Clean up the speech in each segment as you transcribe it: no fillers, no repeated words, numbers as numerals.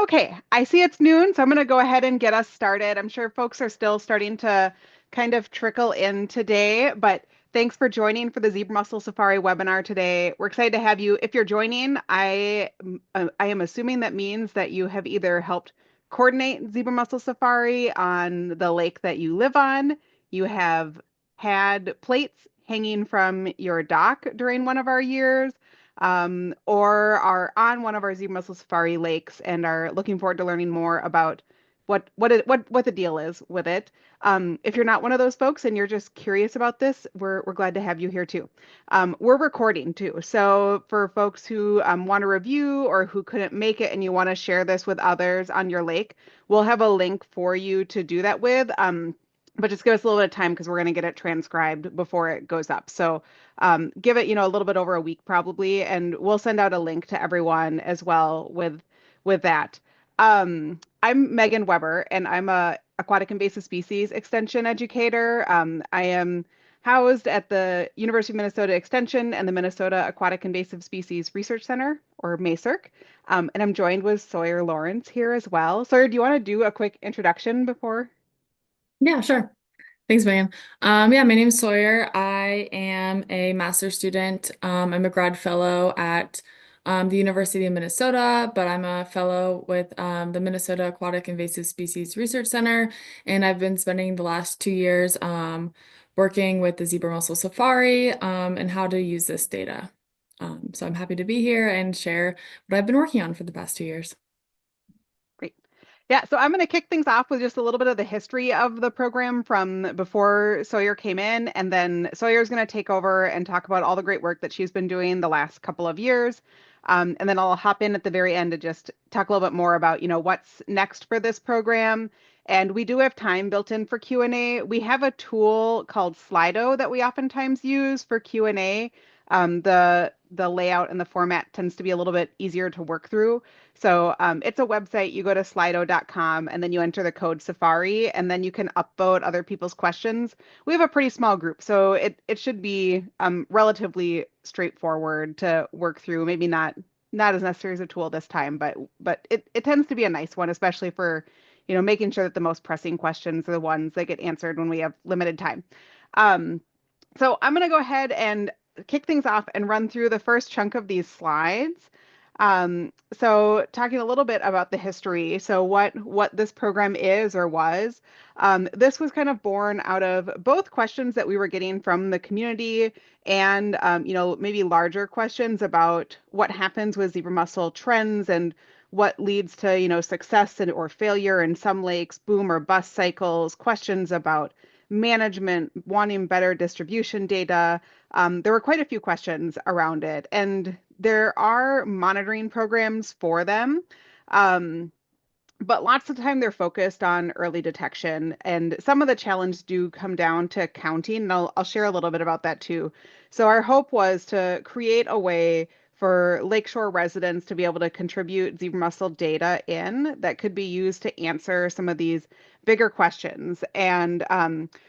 Okay, I see it's noon, so I'm going to go ahead and get us started. I'm sure folks are still starting to kind of trickle in today, but thanks for joining for the Zebra Mussel Safari webinar today. We're excited to have you. If you're joining, I am assuming that means that you have either helped coordinate Zebra Mussel Safari on the lake that you live on, you have had plates hanging from your dock during one of our years, or are on one of our Zebra Mussel Safari lakes and are looking forward to learning more about what the deal is with it. If you're not one of those folks and you're just curious about this, we're glad to have you here too. We're recording too, so for folks who want to review or who couldn't make it and you want to share this with others on your lake, we'll have a link for you to do that with. But just give us a little bit of time because we're going to get it transcribed before it goes up. So give it, a little bit over a week probably, and we'll send out a link to everyone as well with that. I'm Megan Weber, and I'm a aquatic invasive species extension educator. I am housed at the University of Minnesota Extension and the Minnesota Aquatic Invasive Species Research Center, or MAISRC. And I'm joined with Sawyer Lawrence here as well. Sawyer, do you want to do a quick introduction before? Yeah, sure. Thanks, Megan. Yeah, my name is Sawyer. I am a master's student. I'm a grad fellow at the University of Minnesota, but I'm a fellow with the Minnesota Aquatic Invasive Species Research Center, and I've been spending the last 2 years working with the Zebra Mussel Safari and how to use this data. So I'm happy to be here and share what I've been working on for the past 2 years. Great. Yeah, so I'm going to kick things off with just a little bit of the history of the program from before Sawyer came in, and then Sawyer's going to take over and talk about all the great work that she's been doing the last couple of years. And then I'll hop in at the very end to just talk a little bit more about, what's next for this program. And we do have time built in for Q&A. We have a tool called Slido that we oftentimes use for Q&A. The layout and the format tends to be a little bit easier to work through. So it's a website. You go to slido.com and then you enter the code Safari, and then you can upvote other people's questions. We have a pretty small group, so it should be relatively straightforward to work through. Maybe not as necessary as a tool this time, but it tends to be a nice one, especially for making sure that the most pressing questions are the ones that get answered when we have limited time. So I'm going to go ahead and kick things off and run through the first chunk of these slides. So talking a little bit about the history, so what this program is or was. This was kind of born out of both questions that we were getting from the community and maybe larger questions about what happens with zebra mussel trends and what leads to success or failure in some lakes, boom or bust cycles, questions about management, wanting better distribution data. There were quite a few questions around it, and there are monitoring programs for them. But lots of the time they're focused on early detection, and some of the challenge do come down to counting, and I'll share a little bit about that too. So our hope was to create a way for lakeshore residents to be able to contribute zebra mussel data in that could be used to answer some of these bigger questions. And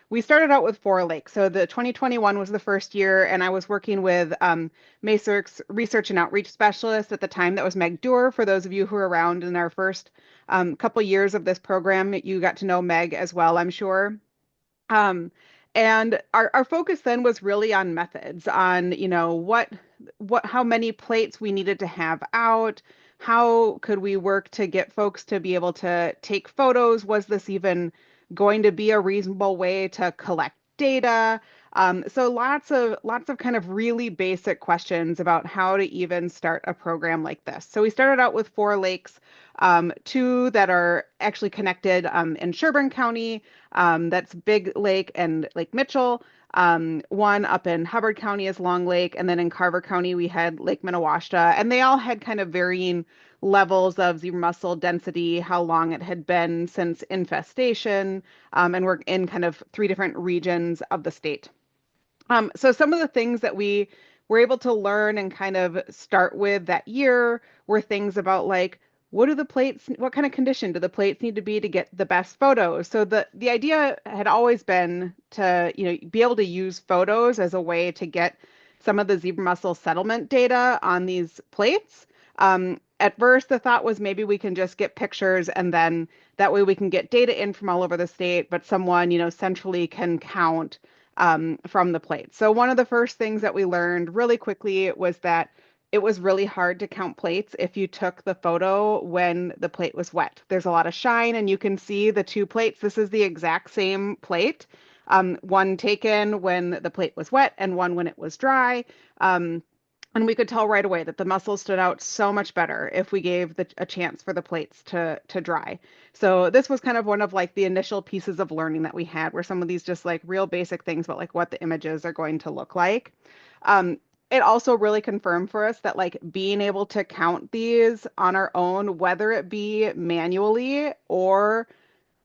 we started out with 4 lakes. So the 2021 was the first year, and I was working with MAISRC's research and outreach specialist at the time. That was Meg Doer. For those of you who are around in our first couple years of this program, you got to know Meg as well, I'm sure. Um, and our focus then was really on methods, on how many plates we needed to have out, how could we work to get folks to be able to take photos? Was this even going to be a reasonable way to collect data? So lots of kind of really basic questions about how to even start a program like this. So we started out with 4 lakes, 2 that are actually connected in Sherburne County. That's Big Lake and Lake Mitchell. One up in Hubbard County is Long Lake, and then in Carver County we had Lake Minnewaska, and they all had kind of varying levels of zebra mussel density, how long it had been since infestation, and we're in kind of 3 different regions of the state. So some of the things that we were able to learn and kind of start with that year were things about like, what kind of condition do the plates need to be to get the best photos? So the idea had always been to, be able to use photos as a way to get some of the zebra mussel settlement data on these plates. At first, the thought was maybe we can just get pictures and then that way we can get data in from all over the state, but someone, centrally can count from the plate. So one of the first things that we learned really quickly was that it was really hard to count plates if you took the photo when the plate was wet. There's a lot of shine and you can see the two plates. This is the exact same plate, one taken when the plate was wet and one when it was dry. And we could tell right away that the mussels stood out so much better if we gave a chance for the plates to dry. So this was kind of one of like the initial pieces of learning that we had, were some of these just like real basic things about like what the images are going to look like. Um, it also really confirmed for us that like being able to count these on our own, whether it be manually or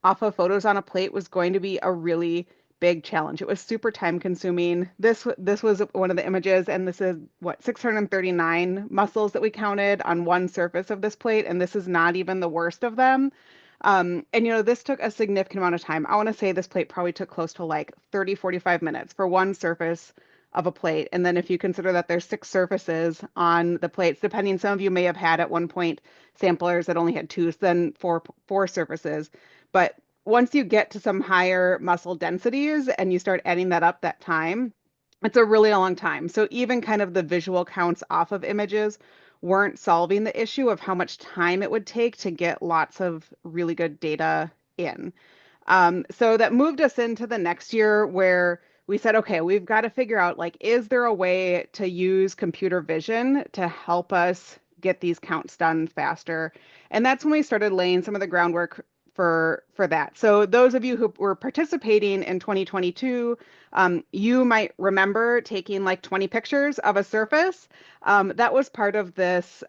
off of photos on a plate, was going to be a really big challenge. It was super time consuming. This was one of the images, and this is what, 639 mussels that we counted on one surface of this plate, and this is not even the worst of them. And this took a significant amount of time. I want to say this plate probably took close to like 30, 45 minutes for one surface of a plate. And then if you consider that there's six surfaces on the plates, depending, some of you may have had at one point samplers that only had two, then four surfaces. But once you get to some higher muscle densities and you start adding that up, that time, it's a really long time. So even kind of the visual counts off of images weren't solving the issue of how much time it would take to get lots of really good data in. So that moved us into the next year where we said, okay, we've got to figure out, like, is there a way to use computer vision to help us get these counts done faster? And that's when we started laying some of the groundwork for that. So those of you who were participating in 2022, you might remember taking like 20 pictures of a surface. That was part of this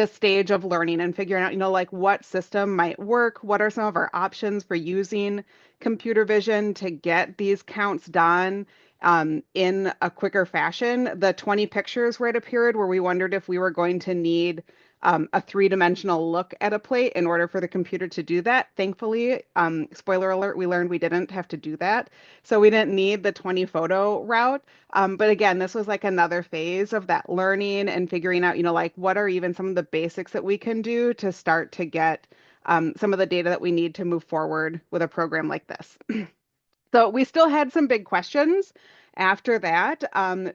stage of learning and figuring out, like what system might work, what are some of our options for using computer vision to get these counts done in a quicker fashion. The 20 pictures where it appeared, where we wondered if we were going to need a three-dimensional look at a plate in order for the computer to do that. Thankfully, spoiler alert, we learned we didn't have to do that. So we didn't need the 20 photo route. But again, this was like another phase of that learning and figuring out, like what are even some of the basics that we can do to start to get some of the data that we need to move forward with a program like this. So we still had some big questions after that.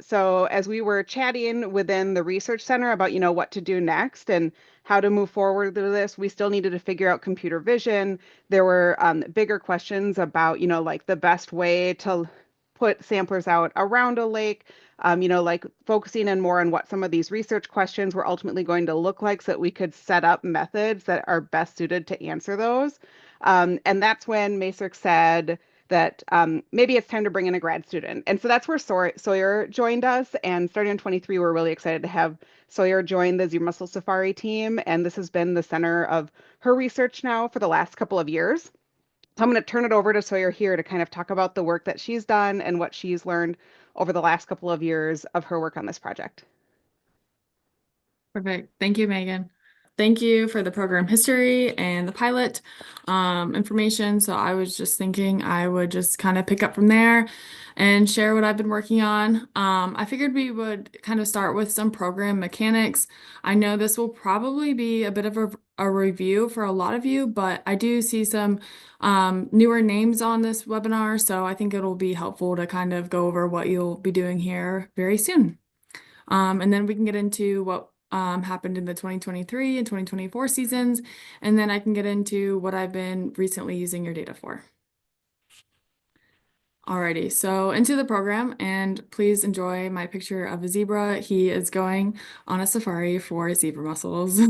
So as we were chatting within the research center about, what to do next and how to move forward with this, we still needed to figure out computer vision. There were bigger questions about, like the best way to put samplers out around a lake, like focusing in more on what some of these research questions were ultimately going to look like so that we could set up methods that are best suited to answer those. And that's when MAISRC said that maybe it's time to bring in a grad student. And so that's where Sawyer joined us. And starting in 23, we're really excited to have Sawyer join the Zebra Mussel Safari team. And this has been the center of her research now for the last couple of years. So I'm going to turn it over to Sawyer here to kind of talk about the work that she's done and what she's learned over the last couple of years of her work on this project. Perfect. Thank you, Megan. Thank you for the program history and the pilot information. So I was just thinking I would just kind of pick up from there and share what I've been working on. I figured we would kind of start with some program mechanics. I know this will probably be a bit of a review for a lot of you, but I do see some newer names on this webinar, so I think it'll be helpful to kind of go over what you'll be doing here very soon. And then we can get into what happened in the 2023 and 2024 seasons, and then I can get into what I've been recently using your data for. Alrighty, so into the program, and please enjoy my picture of a zebra. He is going on a safari for zebra mussels.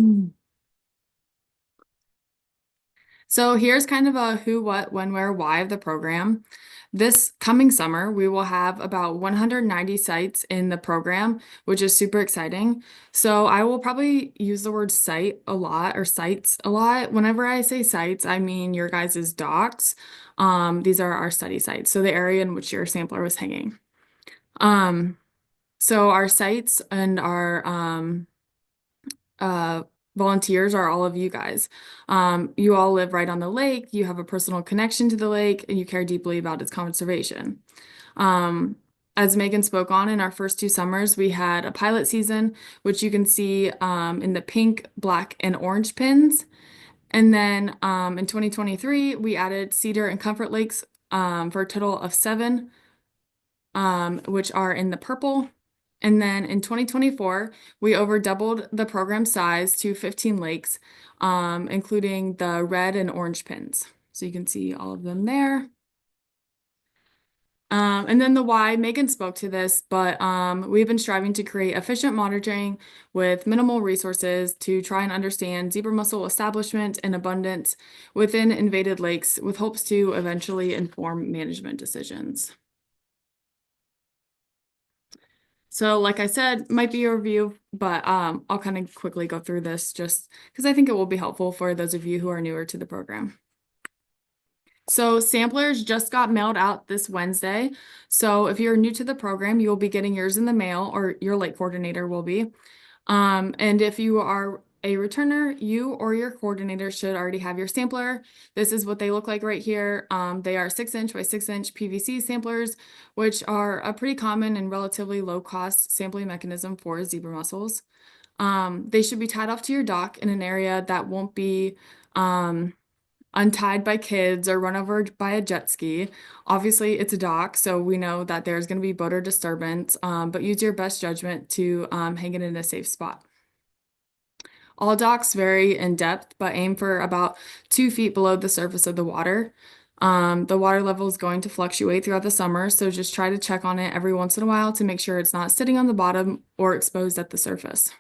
So here's kind of a who, what, when, where, why of the program. This coming summer, we will have about 190 sites in the program, which is super exciting. So I will probably use the word site a lot, or sites a lot. Whenever I say sites, I mean your guys' docks. These are our study sites, so the area in which your sampler was hanging. So our sites and our volunteers are all of you guys. You all live right on the lake, you have a personal connection to the lake, and you care deeply about its conservation. as Megan spoke on, in our first 2 summers, we had a pilot season, which you can see in the pink, black, and orange pins. And then in 2023, we added Cedar and Comfort Lakes for a total of 7, which are in the purple. And then in 2024, we over doubled the program size to 15 lakes, including the red and orange pins. So you can see all of them there. And then the why, Megan spoke to this, but we've been striving to create efficient monitoring with minimal resources to try and understand zebra mussel establishment and abundance within invaded lakes with hopes to eventually inform management decisions. So like I said, might be a review, but I'll kind of quickly go through this just because I think it will be helpful for those of you who are newer to the program. So samplers just got mailed out this Wednesday. So if you're new to the program, you'll be getting yours in the mail, or your lake coordinator will be. And if you are a returner, you or your coordinator should already have your sampler. This is what they look like right here. They are 6-inch by 6-inch PVC samplers, which are a pretty common and relatively low cost sampling mechanism for zebra mussels. They should be tied off to your dock in an area that won't be untied by kids or run over by a jet ski. Obviously, it's a dock, so we know that there's going to be boat or disturbance, but use your best judgment to hang it in a safe spot. All docks vary in depth, but aim for about 2 feet below the surface of the water. The water level is going to fluctuate throughout the summer, so just try to check on it every once in a while to make sure it's not sitting on the bottom or exposed at the surface.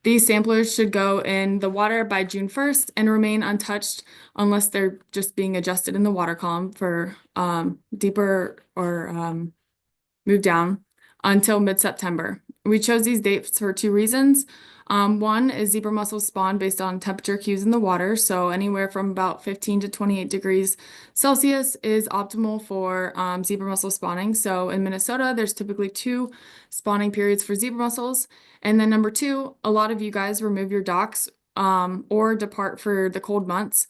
These samplers should go in the water by June 1st and remain untouched unless they're just being adjusted in the water column for deeper or move down until mid-September. We chose these dates for 2 reasons. One is zebra mussels spawn based on temperature cues in the water, so anywhere from about 15 to 28 degrees Celsius is optimal for zebra mussel spawning. So in Minnesota, there's typically 2 spawning periods for zebra mussels. And then number 2, a lot of you guys remove your docks or depart for the cold months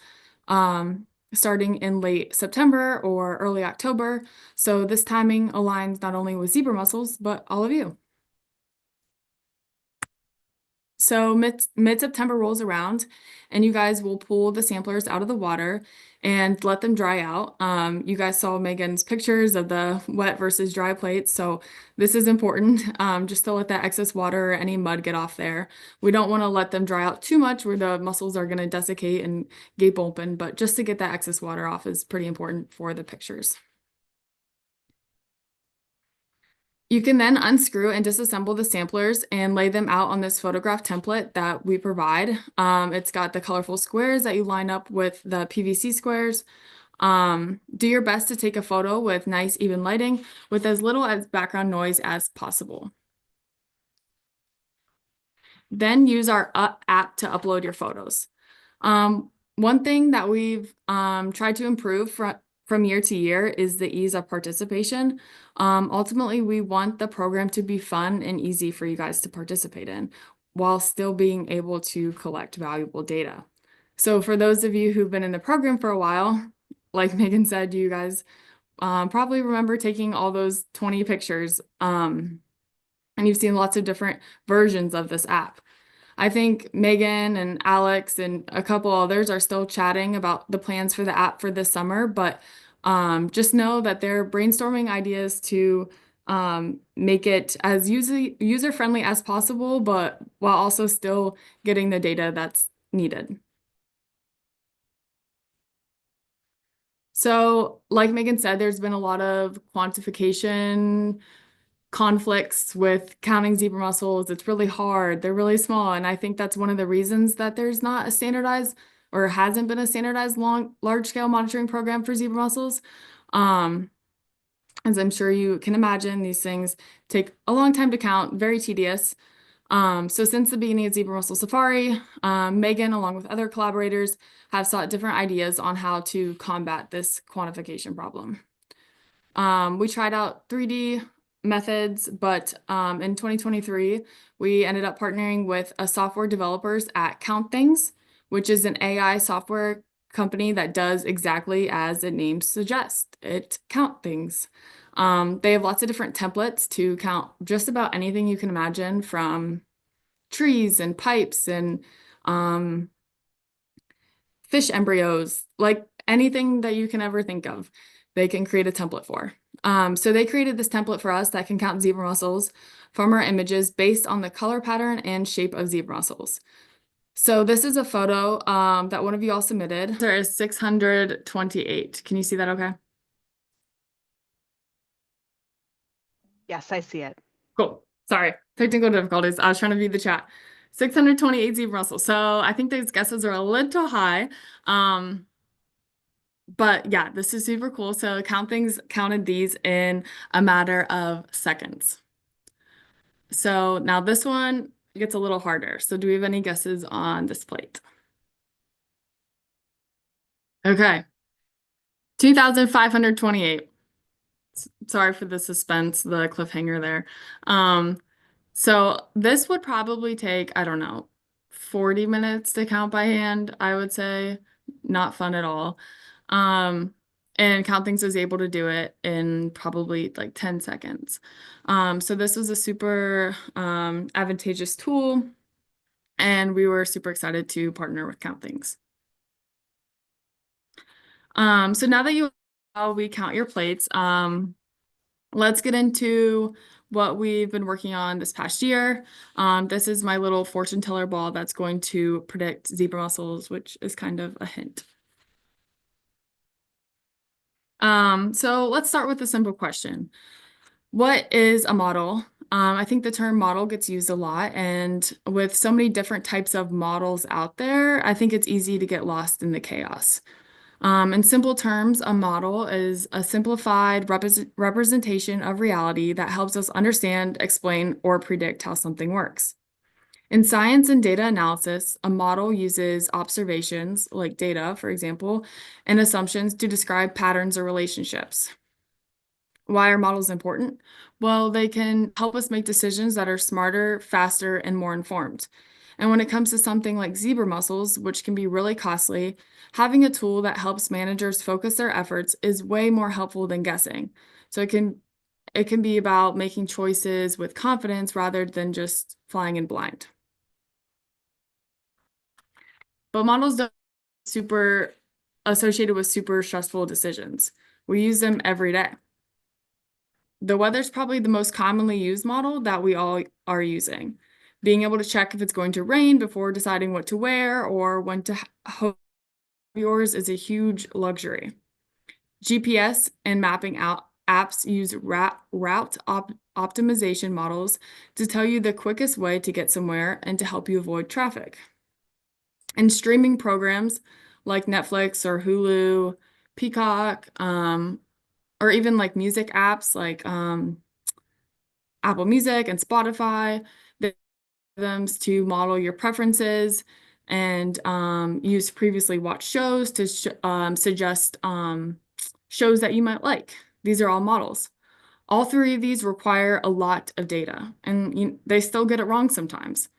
starting in late September or early October. So this timing aligns not only with zebra mussels, but all of you. So mid-September rolls around and you guys will pull the samplers out of the water and let them dry out. You guys saw Megan's pictures of the wet versus dry plates. So this is important just to let that excess water or any mud get off there. We don't want to let them dry out too much where the mussels are going to desiccate and gape open, but just to get that excess water off is pretty important for the pictures. You can then unscrew and disassemble the samplers and lay them out on this photograph template that we provide. It's got the colorful squares that you line up with the PVC squares. Do your best to take a photo with nice even lighting with as little as background noise as possible. Then use our app to upload your photos. One thing that we've tried to improve from year to year is the ease of participation. Ultimately, we want the program to be fun and easy for you guys to participate in while still being able to collect valuable data. So for those of you who've been in the program for a while, like Megan said, you guys probably remember taking all those 20 pictures and you've seen lots of different versions of this app. I think Megan and Alex and a couple others are still chatting about the plans for the app for this summer, but just know that they're brainstorming ideas to make it as user-friendly as possible, but while also still getting the data that's needed. So like Megan said, there's been a lot of quantification conflicts with counting zebra mussels. It's really hard. They're really small. And I think that's one of the reasons that there's not a standardized or hasn't been a standardized large scale monitoring program for zebra mussels. As I'm sure you can imagine, these things take a long time to count, very tedious. So since the beginning of Zebra Mussel Safari, Megan, along with other collaborators, have sought different ideas on how to combat this quantification problem. We tried out 3D methods, but in 2023, we ended up partnering with software developers at Count Things, which is an AI software company that does exactly as its name suggests. It count things. They have lots of different templates to count just about anything you can imagine, from trees and pipes and um, fish embryos, like anything that you can ever think of, they can create a template for. So they created this template for us that can count zebra mussels from our images based on the color pattern and shape of zebra mussels. So this is a photo that one of you all submitted. There is 628. Can you see that okay? Yes, I see it. Cool. Sorry, technical difficulties. I was trying to view the chat. 628 zebra mussels. So I think those guesses are a little high. But yeah, this is super cool. So counted these in a matter of seconds. So now this one gets a little harder. So do we have any guesses on this plate? Okay. 2,528. Sorry for the suspense, the cliffhanger there. So this would probably take, I don't know, 40 minutes to count by hand, I would say. Not fun at all. And Countings was able to do it in probably like 10 seconds. So this was a super advantageous tool, and we were super excited to partner with Countings. So now that you know how we count your plates, let's get into what we've been working on this past year. This is my little fortune teller ball that's going to predict zebra mussels, which is kind of a hint. So let's start with a simple question. What is a model? I think the term model gets used a lot, and with so many different types of models out there, I think it's easy to get lost in the chaos. In simple terms, a model is a simplified representation of reality that helps us understand, explain, or predict how something works. In science and data analysis, a model uses observations, like data, for example, and assumptions to describe patterns or relationships. Why are models important? Well, they can help us make decisions that are smarter, faster, and more informed. And when it comes to something like zebra mussels, which can be really costly, having a tool that helps managers focus their efforts is way more helpful than guessing. So it can be about making choices with confidence rather than just flying in blind. But models don't super associated with super stressful decisions. We use them every day. The weather's probably the most commonly used model that we all are using. Being able to check if it's going to rain before deciding what to wear or when to hope yours is a huge luxury. GPS and mapping out apps use route optimization models to tell you the quickest way to get somewhere and to help you avoid traffic. And streaming programs like Netflix or Hulu, Peacock, or even like music apps like Apple Music and Spotify, they them to model your preferences and use previously watched shows to suggest shows that you might like. These are all models. All three of these require a lot of data, and they still get it wrong sometimes.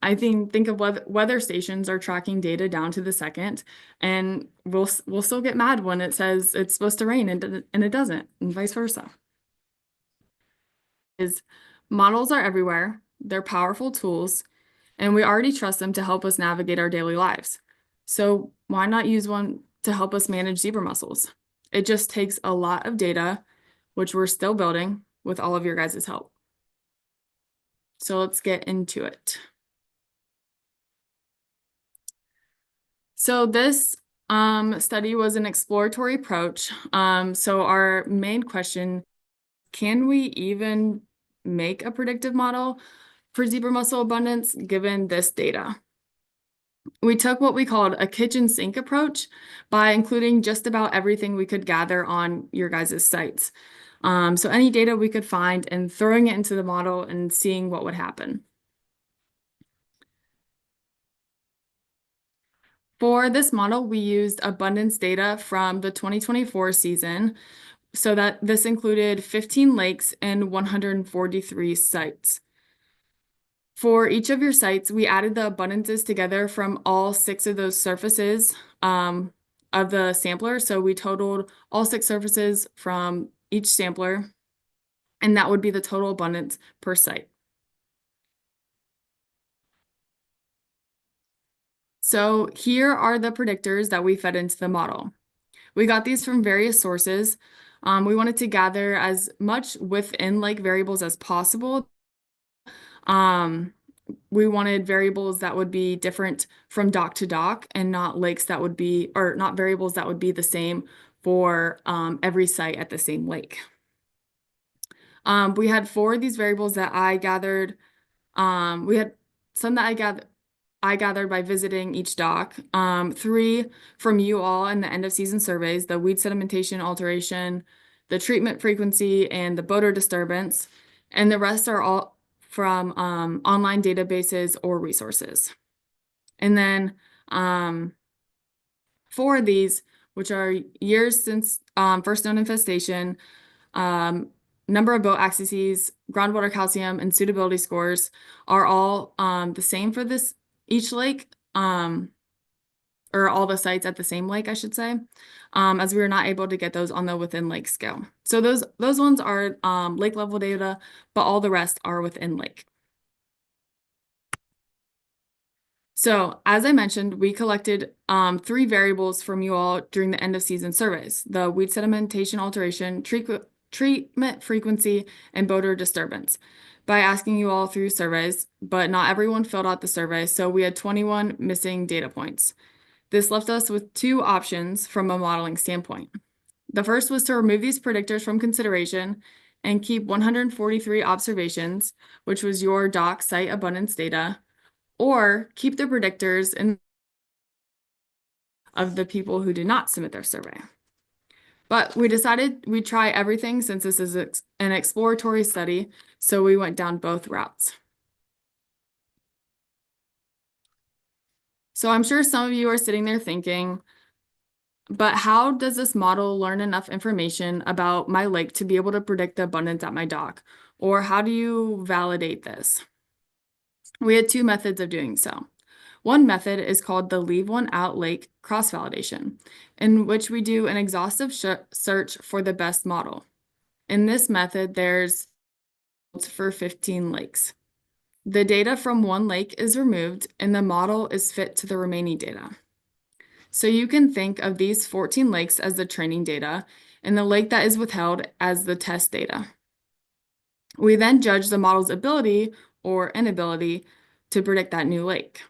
I think of weather stations are tracking data down to the second, and we'll still get mad when it says it's supposed to rain and it doesn't, and vice versa. Models are everywhere. They're powerful tools, and we already trust them to help us navigate our daily lives. So why not use one to help us manage zebra mussels? It just takes a lot of data, which we're still building with all of your guys' help. So let's get into it. So this study was an exploratory approach. So our main question, can we even make a predictive model for zebra mussel abundance given this data? We took what we called a kitchen sink approach by including just about everything we could gather on your guys' sites. So any data we could find and throwing it into the model and seeing what would happen. For this model, we used abundance data from the 2024 season, so that this included 15 lakes and 143 sites. For each of your sites, we added the abundances together from all 6 of those surfaces of the sampler. So we totaled all 6 surfaces from each sampler, and that would be the total abundance per site. So here are the predictors that we fed into the model. We got these from various sources. We wanted to gather as much within lake variables as possible. We wanted variables that would be different from dock to dock and not lakes that would be, or not variables that would be the same for every site at the same lake. We had 4 of these variables that I gathered. We had some that I gathered by visiting each dock. 3 from you all in the end of season surveys, the weed sedimentation alteration, the treatment frequency, and the boater disturbance. And the rest are all from online databases or resources. And then 4 of these, which are years since first known infestation, number of boat accesses, groundwater calcium, and suitability scores are all the same for each lake, or all the sites at the same lake, I should say, as we were not able to get those on the within lake scale. So those ones are lake level data, but all the rest are within lake. So as I mentioned, we collected 3 variables from you all during the end of season surveys: the weed sedimentation alteration, treatment frequency, and boater disturbance, by asking you all through surveys, but not everyone filled out the survey, so we had 21 missing data points. This left us with 2 options from a modeling standpoint. The first was to remove these predictors from consideration and keep 143 observations, which was your dock site abundance data, or keep the predictors of the people who did not submit their survey. But we decided we'd try everything since this is an exploratory study, so we went down both routes. So I'm sure some of you are sitting there thinking, but how does this model learn enough information about my lake to be able to predict the abundance at my dock? Or how do you validate this? We had 2 methods of doing so. One method is called the leave one out lake cross-validation, in which we do an exhaustive search for the best model. In this method, there's for 15 lakes. The data from one lake is removed and the model is fit to the remaining data. So you can think of these 14 lakes as the training data and the lake that is withheld as the test data. We then judge the model's ability or inability to predict that new lake.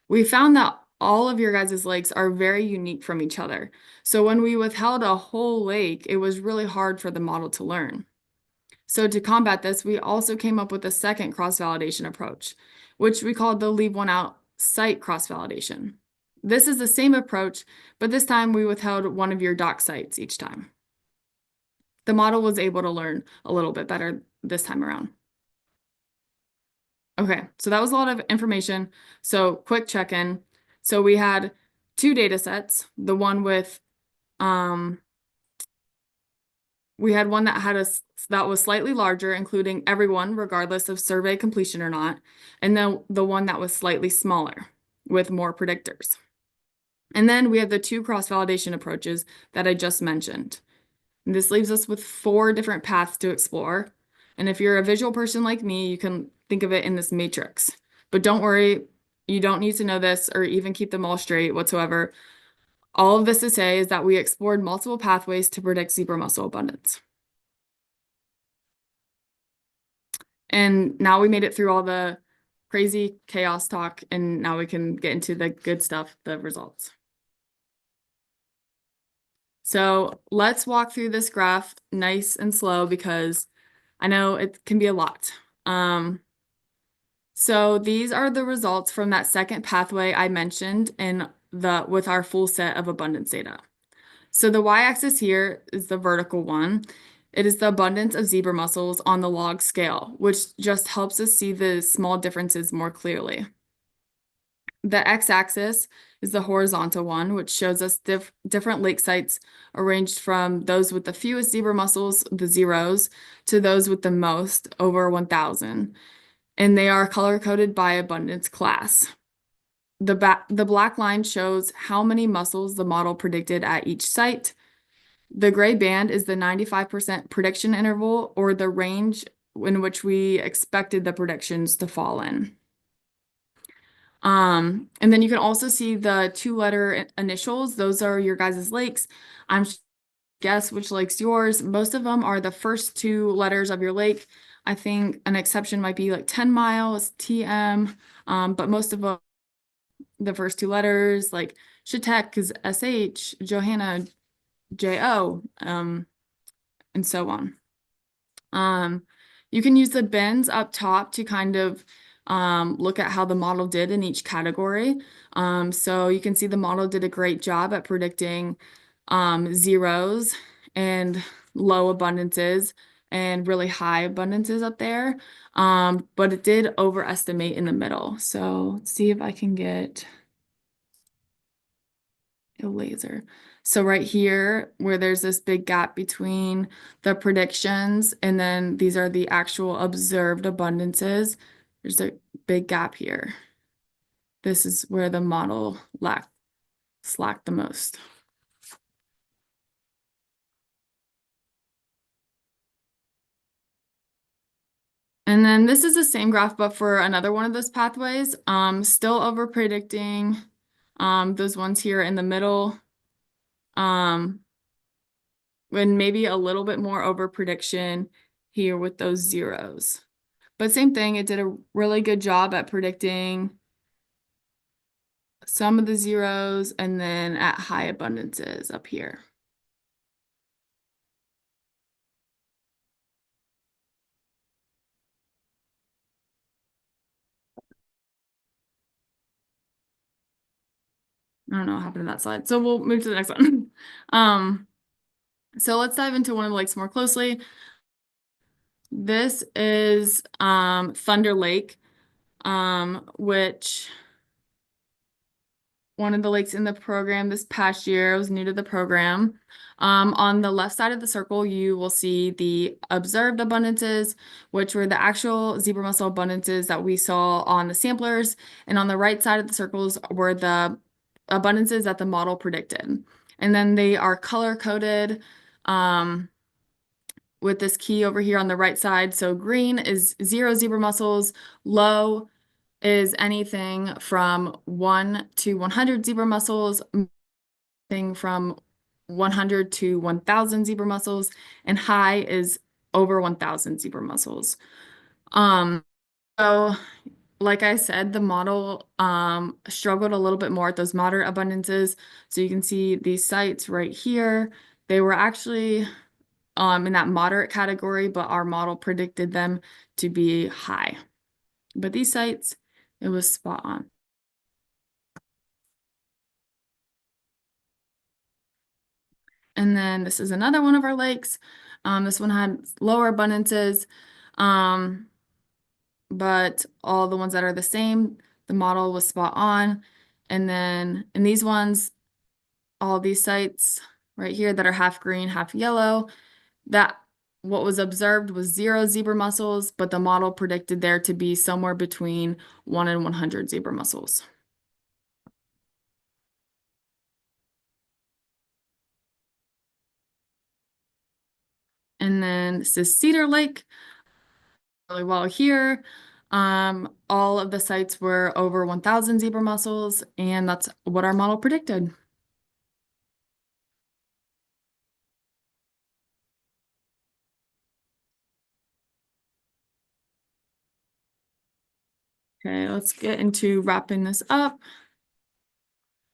We found that all of your guys' lakes are very unique from each other. So when we withheld a whole lake, it was really hard for the model to learn. So to combat this, we also came up with a second cross-validation approach, which we called the leave one out site cross-validation. This is the same approach, but this time we withheld one of your dock sites each time. The model was able to learn a little bit better this time around. Okay, so that was a lot of information. So quick check-in. So we had 2 data sets. The one with, we had one that was slightly larger, including everyone, regardless of survey completion or not, and then the one that was slightly smaller with more predictors. And then we have the 2 cross-validation approaches that I just mentioned. And this leaves us with 4 different paths to explore. And if you're a visual person like me, you can think of it in this matrix. But don't worry, you don't need to know this or even keep them all straight whatsoever. All of this to say is that we explored multiple pathways to predict zebra mussel abundance. And now we made it through all the crazy chaos talk, and now we can get into the good stuff, the results. So let's walk through this graph nice and slow because I know it can be a lot. So these are the results from that second pathway I mentioned with our full set of abundance data. So the y-axis here is the vertical one. It is the abundance of zebra mussels on the log scale, which just helps us see the small differences more clearly. The x-axis is the horizontal one, which shows us different lake sites arranged from those with the fewest zebra mussels, the zeros, to those with the most, over 1,000. And they are color-coded by abundance class. The black line shows how many mussels the model predicted at each site. The gray band is the 95% prediction interval, or the range in which we expected the predictions to fall in. And then you can also see the 2-letter initials. Those are your guys' lakes. I'm guess which lake's yours. Most of them are the first 2 letters of your lake. I think an exception might be like 10 miles, TM, but most of them, the first 2 letters, like Shatek is SH, Johanna, JO, and so on. You can use the bins up top to kind of look at how the model did in each category. So you can see the model did a great job at predicting zeros and low abundances and really high abundances up there. But it did overestimate in the middle. So let's see if I can get a laser. So right here, where there's this big gap between the predictions and then these are the actual observed abundances, there's a big gap here. This is where the model slacked the most. And then this is the same graph, but for another one of those pathways, still over predicting those ones here in the middle. And maybe a little bit more over prediction here with those zeros. But same thing, it did a really good job at predicting some of the zeros and then at high abundances up here. I don't know what happened to that slide. So we'll move to the next one. So let's dive into one of the lakes more closely. This is Thunder Lake, which one of the lakes in the program this past year. I was new to the program. On the left side of the circle, you will see the observed abundances, which were the actual zebra mussel abundances that we saw on the samplers. And on the right side of the circles were the abundances that the model predicted. And then they are color-coded with this key over here on the right side. So green is 0 zebra mussels, low is anything from 1 to 100 zebra mussels, thing from 100 to 1,000 zebra mussels, and high is over 1,000 zebra mussels. So like I said, the model struggled a little bit more at those moderate abundances. So you can see these sites right here. They were actually in that moderate category, but our model predicted them to be high. But these sites, it was spot on. And then this is another one of our lakes. This one had lower abundances, but all the ones that are the same, the model was spot on. And then in these ones, all these sites right here that are half green, half yellow, that what was observed was 0 zebra mussels, but the model predicted there to be somewhere between 1 and 100 zebra mussels. And then this is Cedar Lake, really well here. All of the sites were over 1,000 zebra mussels, and that's what our model predicted. Okay, let's get into wrapping this up.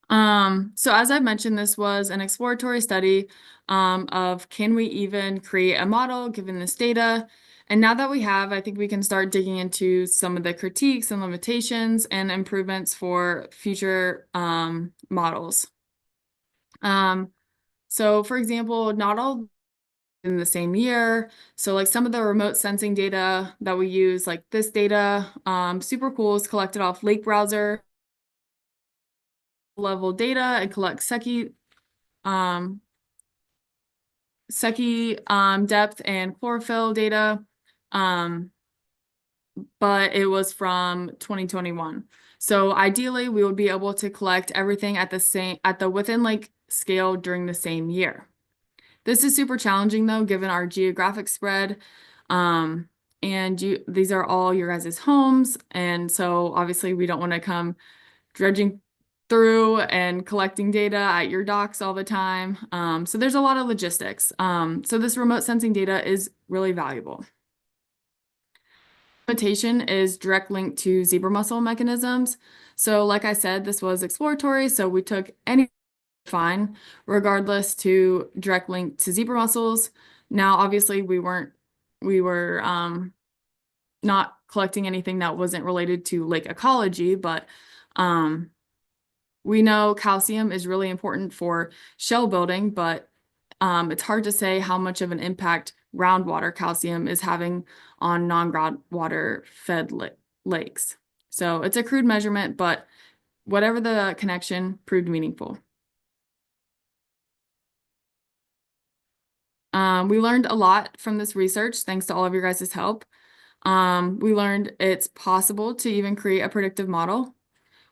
So as I mentioned, this was an exploratory study of can we even create a model given this data? And now that we have, I think we can start digging into some of the critiques and limitations and improvements for future models. So for example, not all in the same year. So like some of the remote sensing data that we use, like this data, super cool, is collected off Lake Browser level data and collect Secchi depth and chlorophyll data. But it was from 2021. So ideally we would be able to collect everything at the within lake scale during the same year. This is super challenging though, given our geographic spread. Um, and these are all your guys' homes. And so obviously we don't want to come dredging through and collecting data at your docks all the time. So there's a lot of logistics. So this remote sensing data is really valuable. Limitation is direct link to zebra mussel mechanisms. So like I said, this was exploratory, so we took any fine, regardless to direct link to zebra mussels. Now, obviously, we were not collecting anything that wasn't related to lake ecology, but we know calcium is really important for shell building, but it's hard to say how much of an impact groundwater calcium is having on non-groundwater fed lakes. So it's a crude measurement, but whatever the connection proved meaningful. We learned a lot from this research, thanks to all of your guys' help. We learned it's possible to even create a predictive model.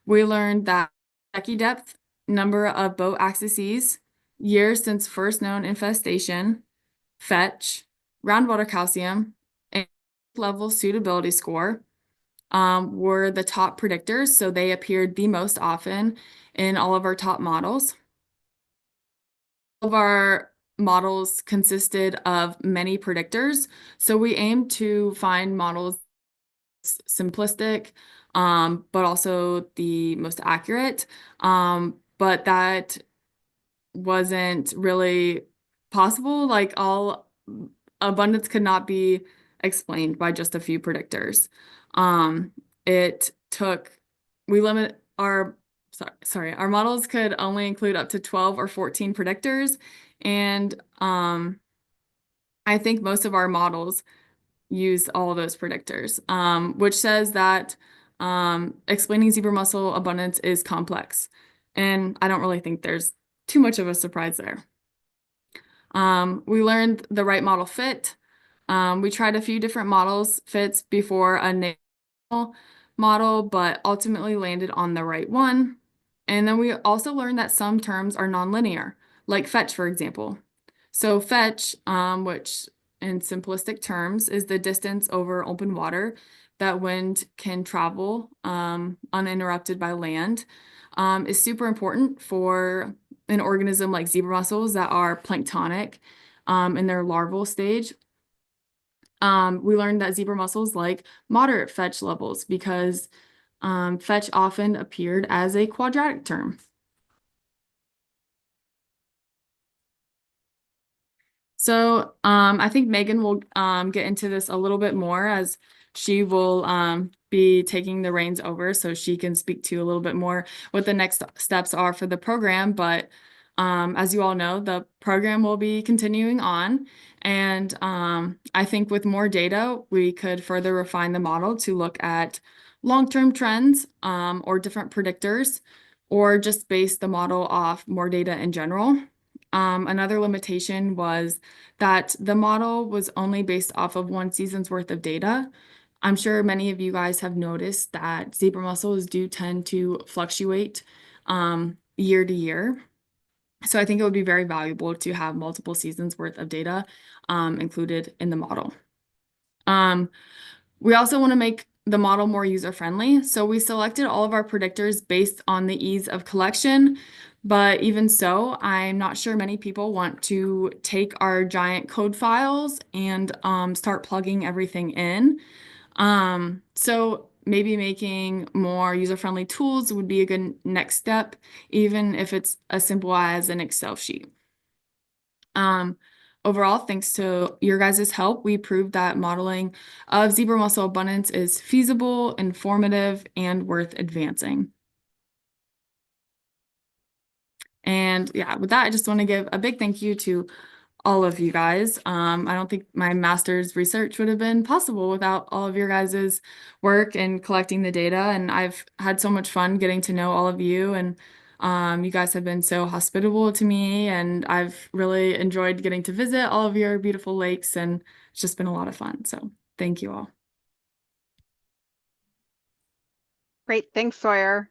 We learned that Becky depth, number of boat axes, years since first known infestation, fetch, groundwater calcium, and level suitability score were the top predictors. So they appeared the most often in all of our top models. All of our models consisted of many predictors. So we aimed to find models simplistic, but also the most accurate. But that wasn't really possible. Like all abundance could not be explained by just a few predictors. It took, we limit our, our models could only include up to 12 or 14 predictors. And I think most of our models use all of those predictors, which says that explaining zebra mussel abundance is complex. And I don't really think there's too much of a surprise there. We learned the right model fit. We tried a few different models fits before a national model, but ultimately landed on the right one. And then we also learned that some terms are nonlinear, like fetch, for example. So fetch, which in simplistic terms is the distance over open water that wind can travel uninterrupted by land, is super important for an organism like zebra mussels that are planktonic in their larval stage. We learned that zebra mussels like moderate fetch levels because fetch often appeared as a quadratic term. So I think Megan will get into this a little bit more as she will be taking the reins over so she can speak to a little bit more what the next steps are for the program. But as you all know, the program will be continuing on. And I think with more data, we could further refine the model to look at long-term trends or different predictors, or just base the model off more data in general. Another limitation was that the model was only based off of one season's worth of data. I'm sure many of you guys have noticed that zebra mussels do tend to fluctuate year to year. So I think it would be very valuable to have multiple seasons worth of data included in the model. We also want to make the model more user-friendly. So we selected all of our predictors based on the ease of collection. But even so, I'm not sure many people want to take our giant code files and start plugging everything in. So maybe making more user-friendly tools would be a good next step, even if it's as simple as an Excel sheet. Overall, thanks to your guys' help, we proved that modeling of zebra mussel abundance is feasible, informative, and worth advancing. And yeah, with that, I just want to give a big thank you to all of you guys. I don't think my master's research would have been possible without all of your guys' work and collecting the data. And I've had so much fun getting to know all of you. And you guys have been so hospitable to me. And I've really enjoyed getting to visit all of your beautiful lakes. And it's just been a lot of fun. So thank you all. Great. Thanks, Sawyer.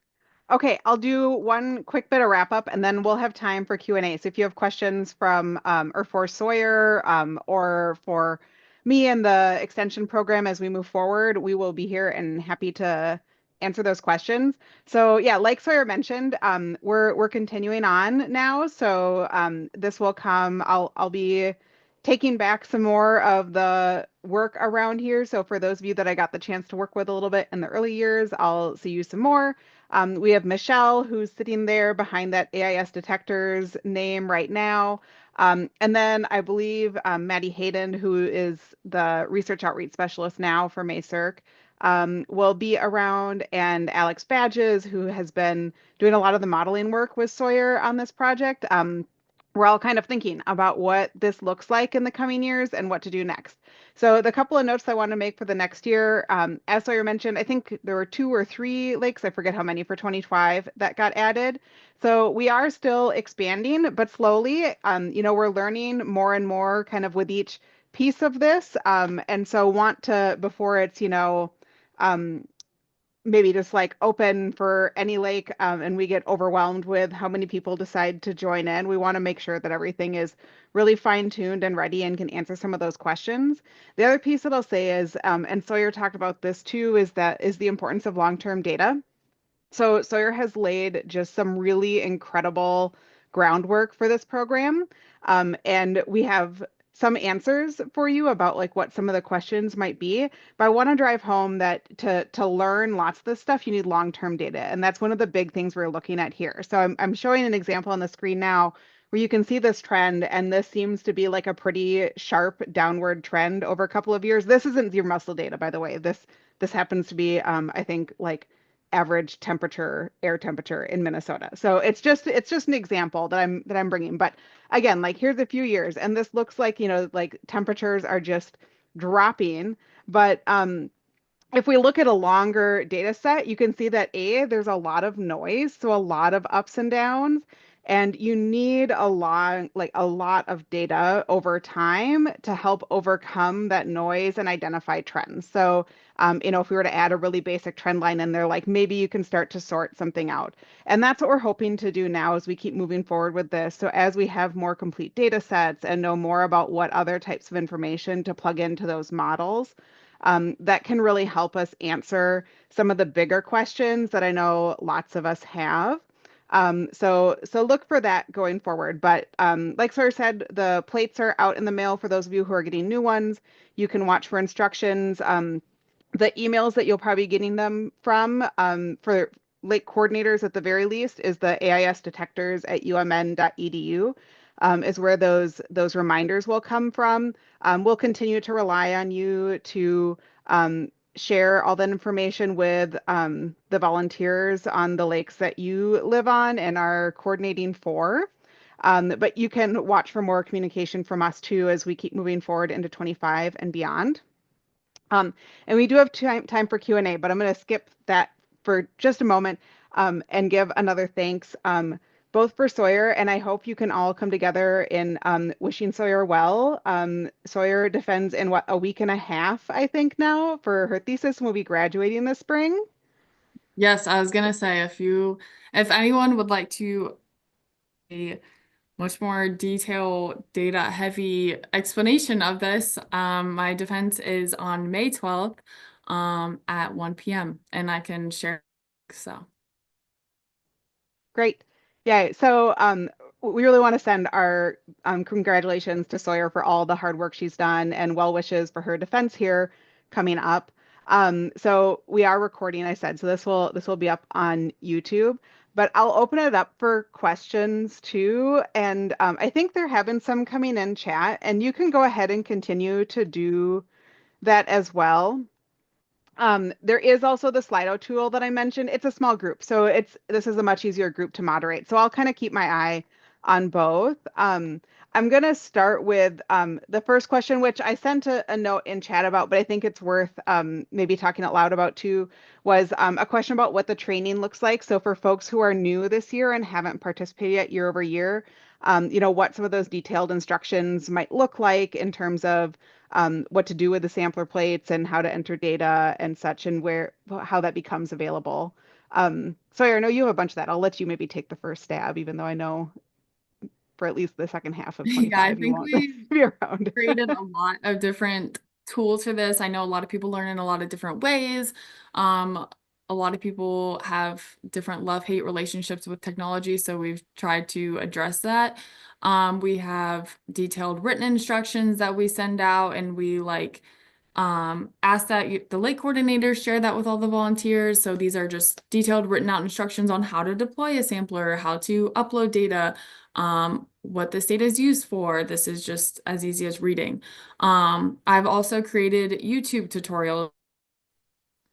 Okay, I'll do one quick bit of wrap up and then we'll have time for Q&A. So if you have questions from or for Sawyer or for me and the extension program as we move forward, we will be here and happy to answer those questions. So yeah, like Sawyer mentioned, we're continuing on now. So this will come. I'll be taking back some more of the work around here. So for those of you that I got the chance to work with a little bit in the early years, I'll see you some more. We have Michelle, who's sitting there behind that AIS Detectors name right now. And then I believe Maddie Hayden, who is the research outreach specialist now for MAISRC, will be around, and Alex Badges, who has been doing a lot of the modeling work with Sawyer on this project. We're all kind of thinking about what this looks like in the coming years and what to do next. So the couple of notes I want to make for the next year, as Sawyer mentioned, I think there were 2 or 3 lakes, I forget how many for 2025 that got added. So we are still expanding, but slowly, we're learning more and more kind of with each piece of this. And so want to, before it's, um, maybe just like open for any lake and we get overwhelmed with how many people decide to join in. We want to make sure that everything is really fine-tuned and ready and can answer some of those questions. The other piece that I'll say is, and Sawyer talked about this too, is the importance of long-term data. So Sawyer has laid just some really incredible groundwork for this program. And we have some answers for you about like what some of the questions might be. But I want to drive home that to learn lots of this stuff, you need long-term data. And that's one of the big things we're looking at here. So I'm showing an example on the screen now where you can see this trend, and this seems to be like a pretty sharp downward trend over a couple of years. This isn't Zebra Mussel data, by the way. This happens to be, I think, like average temperature, air temperature in Minnesota. So it's just an example that I'm bringing. But again, like here's a few years, and this looks like, like temperatures are just dropping. But if we look at a longer data set, you can see that there's a lot of noise, so a lot of ups and downs, and you need a lot of data over time to help overcome that noise and identify trends. So, if we were to add a really basic trend line in there, like maybe you can start to sort something out. And that's what we're hoping to do now as we keep moving forward with this. So as we have more complete data sets and know more about what other types of information to plug into those models, that can really help us answer some of the bigger questions that I know lots of us have. So look for that going forward. But like Sawyer said, the plates are out in the mail for those of you who are getting new ones. You can watch for instructions. The emails that you'll probably be getting them from for lake coordinators at the very least is the AIS detectors at umn.edu, is where those reminders will come from. We'll continue to rely on you to share all that information with the volunteers on the lakes that you live on and are coordinating for. But you can watch for more communication from us too as we keep moving forward into 25 and beyond. And we do have time for Q&A, but I'm going to skip that for just a moment and give another thanks both for Sawyer, and I hope you can all come together in wishing Sawyer well. Sawyer defends in what, a week and a half, I think now, for her thesis, and will be graduating this spring. Yes, I was gonna say if anyone would like to a much more detailed, data heavy explanation of this, my defense is on May 12th, at 1 p.m. and I can share. So Great. Yeah. So we really want to send our congratulations to Sawyer for all the hard work she's done and well wishes for her defense here coming up. So we are recording, I said, so this will be up on YouTube, but I'll open it up for questions too. And I think there have been some coming in chat, and you can go ahead and continue to do that as well. There is also the Slido tool that I mentioned. It's a small group, so this is a much easier group to moderate. So I'll kind of keep my eye on both. I'm gonna start with the first question, which I sent a note in chat about, but I think it's worth maybe talking out loud about too, was a question about what the training looks like. So for folks who are new this year and haven't participated yet year over year, what some of those detailed instructions might look like in terms of what to do with the sampler plates and how to enter data and such, and how that becomes available. Sawyer, I know you have a bunch of that. I'll let you maybe take the first stab, even though I know for at least the second half of Yeah, I 25 you think won't we be around. created a lot of different tools for this. I know a lot of people learn in a lot of different ways. Um, a lot of people have different love-hate relationships with technology, so we've tried to address that. We have detailed written instructions that we send out, and we ask that the lake coordinators share that with all the volunteers. So these are just detailed written out instructions on how to deploy a sampler, how to upload data, what this data is used for. This is just as easy as reading. I've also created YouTube tutorials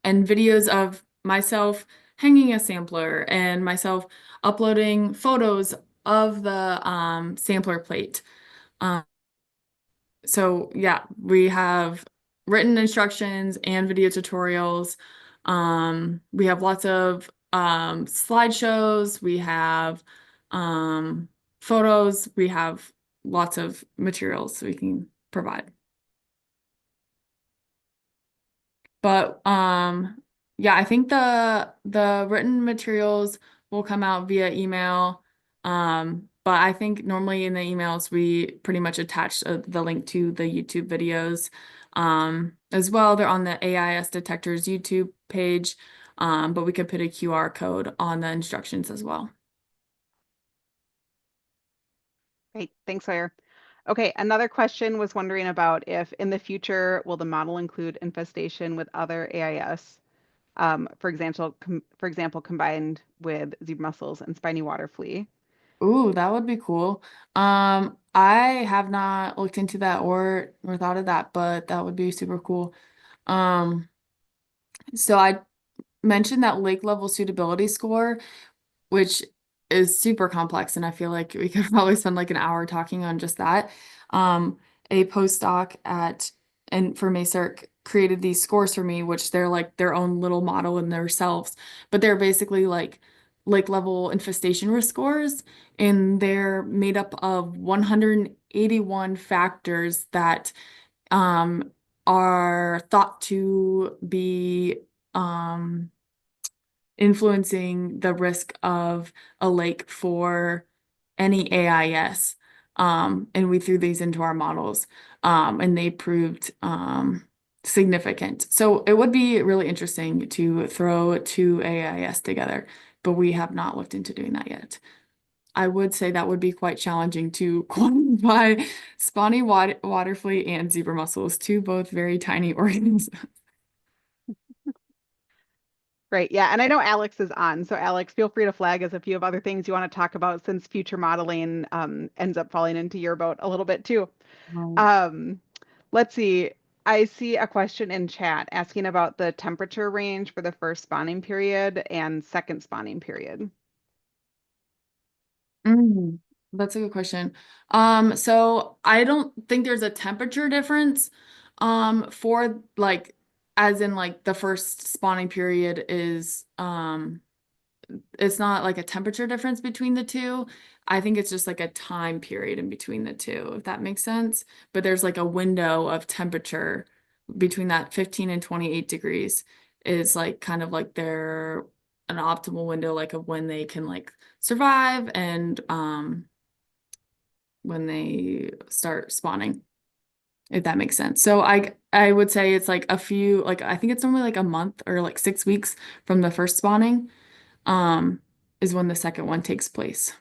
and videos of myself hanging a sampler and myself uploading photos of the sampler plate. Um, so yeah, we have written instructions and video tutorials. We have lots of slideshows. We have photos. We have lots of materials we can provide. But yeah, I think the written materials will come out via email. But I think normally in the emails we pretty much attach the link to the YouTube videos as well. They're on the AIS Detectors YouTube page, but we could put a QR code on the instructions as well. Great. Thanks, Sawyer. Okay, another question was wondering about if in the future will the model include infestation with other AIS, for example, combined with zebra mussels and spiny water flea. Ooh, that would be cool. I have not looked into that or thought of that, but that would be super cool. Um, so I mentioned that lake level suitability score, which is super complex, and I feel like we could probably spend like an hour talking on just that. A postdoc at and for MAISRC created these scores for me, which they're like their own little model in themselves, but they're basically like lake level infestation risk scores, and they're made up of 181 factors that um, are thought to be influencing the risk of a lake for any AIS. And we threw these into our models, and they proved significant. So it would be really interesting to throw two AIS together, but we have not looked into doing that yet. I would say that would be quite challenging to quantify spawny water flea and zebra mussels, two both very tiny organisms. Great. Yeah. And I know Alex is on. So, Alex, feel free to flag us if you have other things you want to talk about since future modeling ends up falling into your boat a little bit too. Right. Um, let's see. I see a question in chat asking about the temperature range for the first spawning period and second spawning period. Mm, that's a good question. So I don't think there's a temperature difference, for like, as in like the first spawning period is, it's not like a temperature difference between the two. I think it's just like a time period in between the two, if that makes sense. But there's like a window of temperature between that 15 and 28 degrees is like kind of like their an optimal window like of when they can like survive and when they start spawning, if that makes sense. So I would say it's like a few like I think it's normally like a month or like 6 weeks from the first spawning um, is when the second one takes place,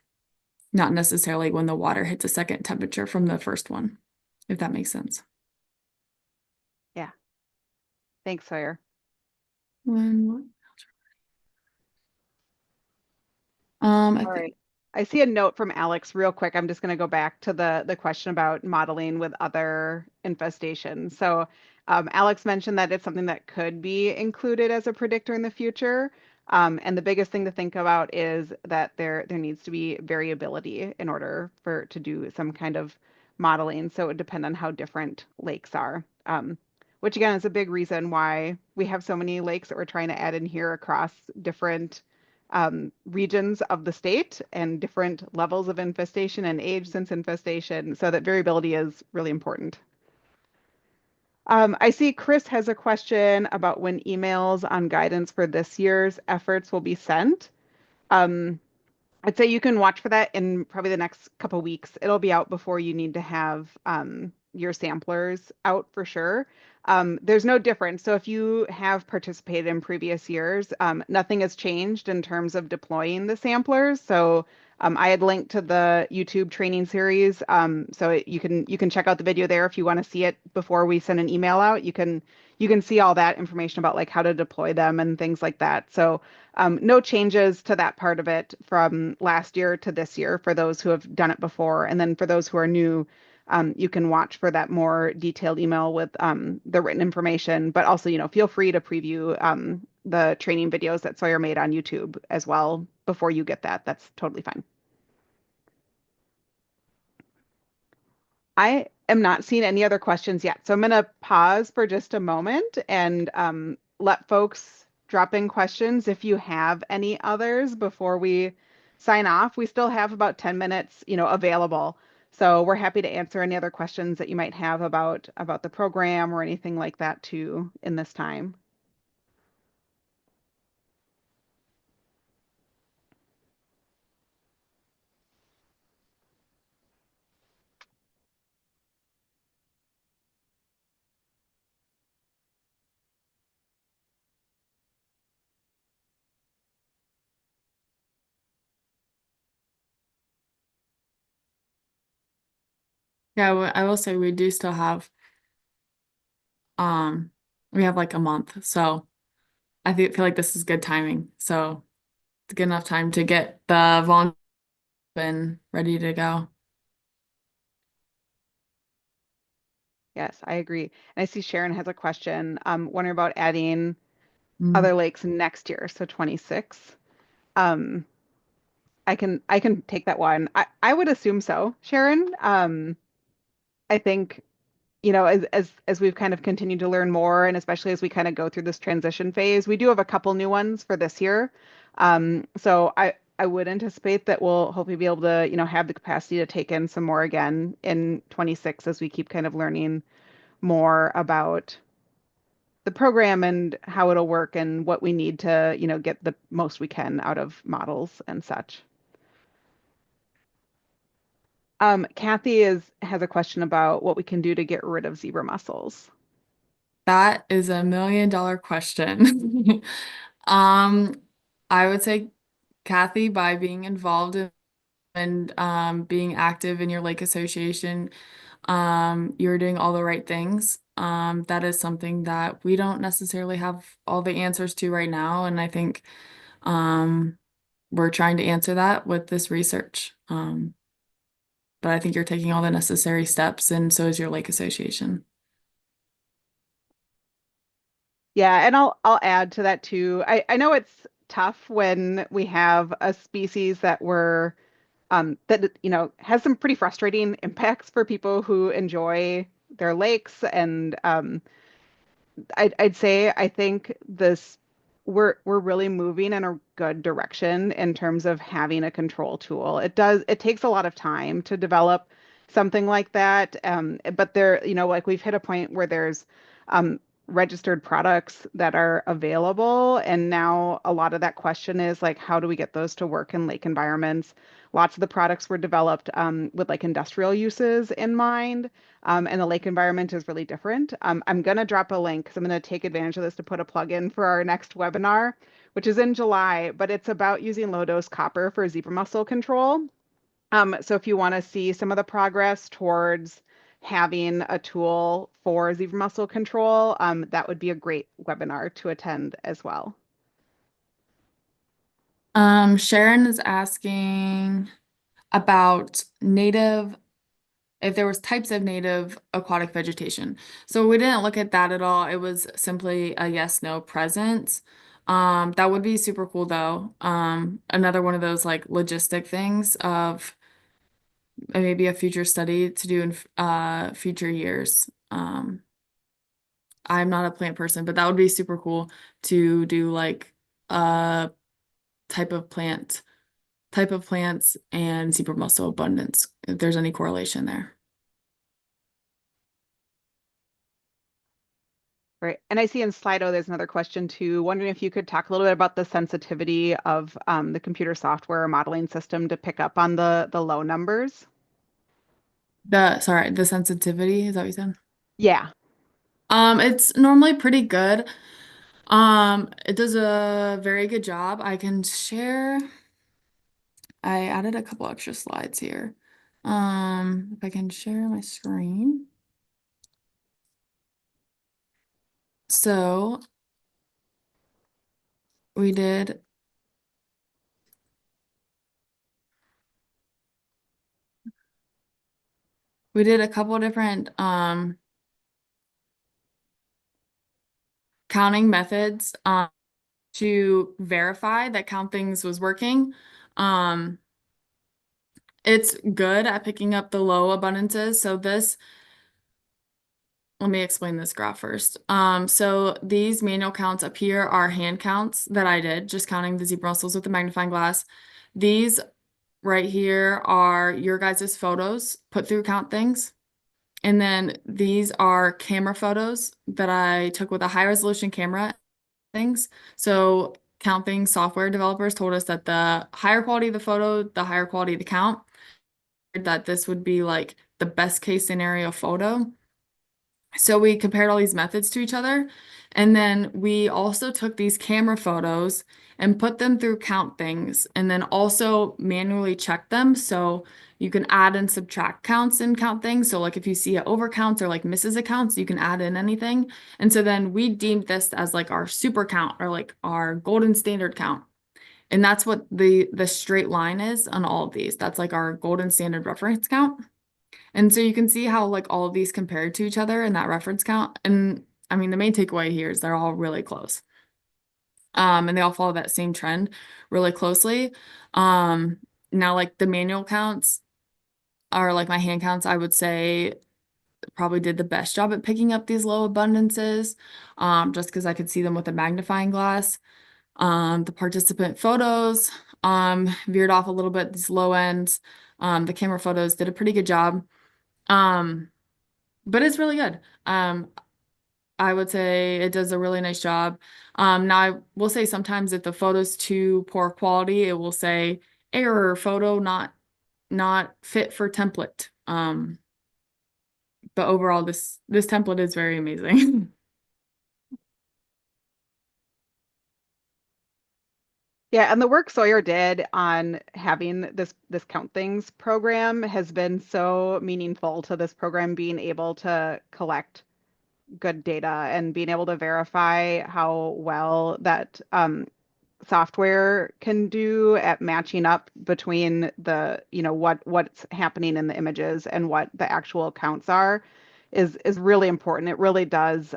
not necessarily when the water hits a second temperature from the first one, if that makes sense. Yeah. Thanks, Sawyer. When, I All think, right. I see a note from Alex real quick. I'm just going to go back to the question about modeling with other infestations. So Alex mentioned that it's something that could be included as a predictor in the future. And the biggest thing to think about is that there needs to be variability in order for to do some kind of modeling. So it would depend on how different lakes are. Which again is a big reason why we have so many lakes that we're trying to add in here across different regions of the state and different levels of infestation and age since infestation, so that variability is really important. I see Chris has a question about when emails on guidance for this year's efforts will be sent. Um, I'd say you can watch for that in probably the next couple weeks. It'll be out before you need to have your samplers out for sure. There's no difference. So if you have participated in previous years, nothing has changed in terms of deploying the samplers. So I had linked to the YouTube training series. You can check out the video there if you want to see it before we send an email out. You can see all that information about like how to deploy them and things like that. So no changes to that part of it from last year to this year for those who have done it before. And then for those who are new, you can watch for that more detailed email with the written information. But also, feel free to preview the training videos that Sawyer made on YouTube as well before you get that. That's totally fine. I am not seeing any other questions yet. So I'm going to pause for just a moment and let folks drop in questions if you have any others before we sign off. We still have about 10 minutes, available. So we're happy to answer any other questions that you might have about the program or anything like that too in this time. Yeah, I will say we do still have we have like a month. So feel like this is good timing. So it's good enough time to get the volunteer and ready to go. Yes, I agree. And I see Sharon has a question, wondering about adding Mm. other lakes next year, so 26. Um, I can take that one. I would assume so, Sharon. I think, as we've kind of continued to learn more, and especially as we kind of go through this transition phase, we do have a couple new ones for this year. So I would anticipate that we'll hopefully be able to, have the capacity to take in some more again in 26 as we keep kind of learning more about the program and how it'll work and what we need to, get the most we can out of models and such. Kathy has a question about what we can do to get rid of zebra mussels. That is $1 million question. Um, I would say, Kathy, by being involved in and being active in your lake association, you're doing all the right things. That is something that we don't necessarily have all the answers to right now, and I think um, we're trying to answer that with this research. But I think you're taking all the necessary steps, and so is your lake association. Yeah, and I'll add to that too. I know it's tough when we have a species that has some pretty frustrating impacts for people who enjoy their lakes and I'd say I think this we're really moving in a good direction in terms of having a control tool. It takes a lot of time to develop something like that. But there, like we've hit a point where there's um, registered products that are available, and now a lot of that question is like, how do we get those to work in lake environments? Lots of the products were developed with like industrial uses in mind. And the lake environment is really different. I'm going to drop a link because I'm going to take advantage of this to put a plug in for our next webinar, which is in July, but it's about using low dose copper for zebra mussel control. So if you want to see some of the progress towards having a tool for zebra mussel control, that would be a great webinar to attend as well. Sharon is asking about if there was types of native aquatic vegetation. So we didn't look at that at all. It was simply a yes, no presence. That would be super cool though. Another one of those like logistic things of maybe a future study to do in future years. I'm not a plant person, but that would be super cool to do like a type of plants and zebra mussel abundance, if there's any correlation there. Right. And I see in Slido there's another question too. Wondering if you could talk a little bit about the sensitivity of the computer software modeling system to pick up on the low numbers. The sensitivity, is that what you said? Yeah. It's normally pretty good. It does a very good job. I can share. I added a couple extra slides here. If I can share my screen. So we did a couple different counting methods to verify that count things was working. Um, it's good at picking up the low abundances. So let me explain this graph first. So these manual counts up here are hand counts that I did, just counting the zebra mussels with the magnifying glass. These right here are your guys' photos put through count things. And then these are camera photos that I took with a high resolution camera things. So counting software developers told us that the higher quality of the photo, the higher quality of the count, that this would be like the best case scenario photo. So we compared all these methods to each other. And then we also took these camera photos and put them through count things and then also manually check them. So you can add and subtract counts in count things. So like if you see it overcounts or like misses accounts, you can add in anything. And so then we deemed this as like our super count or like our golden standard count. And that's what the straight line is on all of these. That's like our golden standard reference count. And so you can see how like all of these compare to each other in that reference count. And I mean, the main takeaway here is they're all really close. And they all follow that same trend really closely. Now like the manual counts are like my hand counts, I would say probably did the best job at picking up these low abundances, just because I could see them with a magnifying glass. The participant photos, veered off a little bit, these low ends. The camera photos did a pretty good job. Um, but it's really good. I would say it does a really nice job. Now I will say sometimes if the photo's too poor quality, it will say error photo not fit for template. But overall this template is very amazing. Yeah, and the work Sawyer did on having this count things program has been so meaningful to this program being able to collect good data and being able to verify how well that software can do at matching up between what's happening in the images and what the actual counts are is really important. It really does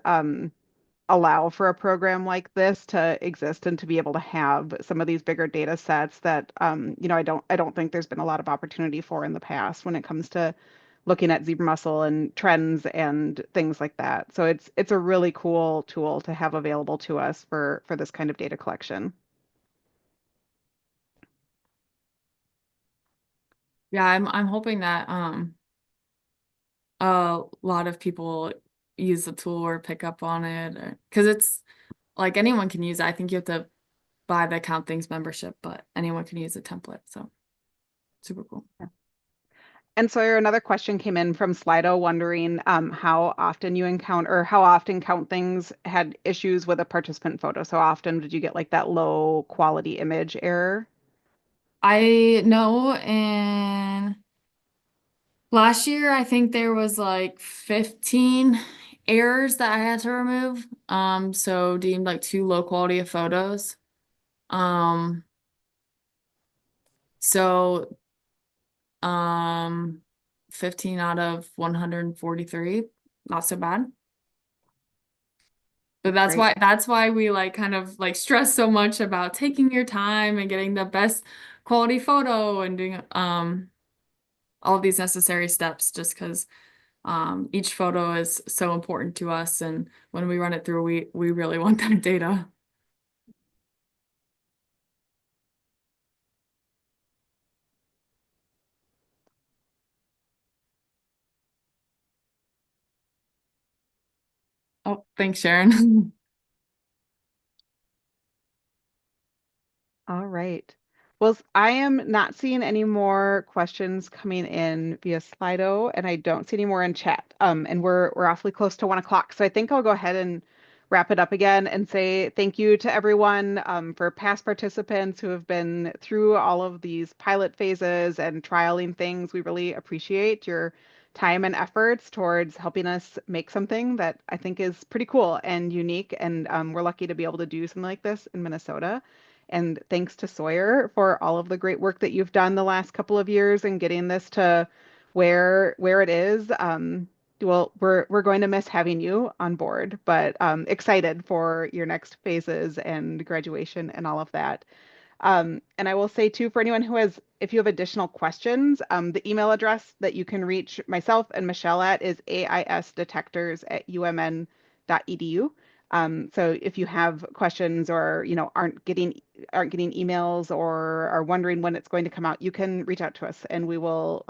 allow for a program like this to exist and to be able to have some of these bigger data sets that I don't think there's been a lot of opportunity for in the past when it comes to looking at zebra mussel and trends and things like that. So it's a really cool tool to have available to us for this kind of data collection. Yeah, I'm hoping that a lot of people use the tool or pick up on it because it's like anyone can use it. I think you have to buy the Count Things membership, but anyone can use the template. So super cool. And Sawyer, another question came in from Slido wondering how often you encounter or how often Count Things had issues with a participant photo. So often did you get like that low quality image error? I know, and last year I think there was like 15 errors that I had to remove. So deemed like too low quality of photos. Um, so um 15 out of 143, not so bad. But Great. that's why we like kind of like stress so much about taking your time and getting the best quality photo and doing all these necessary steps just because each photo is so important to us and when we run it through we really want that data. Oh, thanks, Sharon. All right. Well, I am not seeing any more questions coming in via Slido, and I don't see any more in chat. And we're awfully close to 1 o'clock, so I think I'll go ahead and wrap it up again and say thank you to everyone for past participants who have been through all of these pilot phases and trialing things. We really appreciate your time and efforts towards helping us make something that I think is pretty cool and unique. And we're lucky to be able to do something like this in Minnesota. And thanks to Sawyer for all of the great work that you've done the last couple of years and getting this to where it is. Well, we're going to miss having you on board, but excited for your next phases and graduation and all of that. And I will say too, for anyone who has, if you have additional questions, the email address that you can reach myself and Michelle at is aisdetectors@umn.edu. So if you have questions or aren't getting emails or are wondering when it's going to come out, you can reach out to us and we will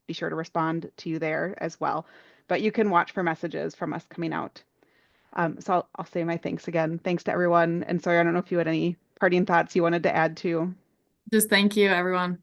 be sure to respond to you there as well. But you can watch for messages from us coming out. So I'll say my thanks again. Thanks to everyone. And sorry, I don't know if you had any parting thoughts you wanted to add to. Just thank you, everyone.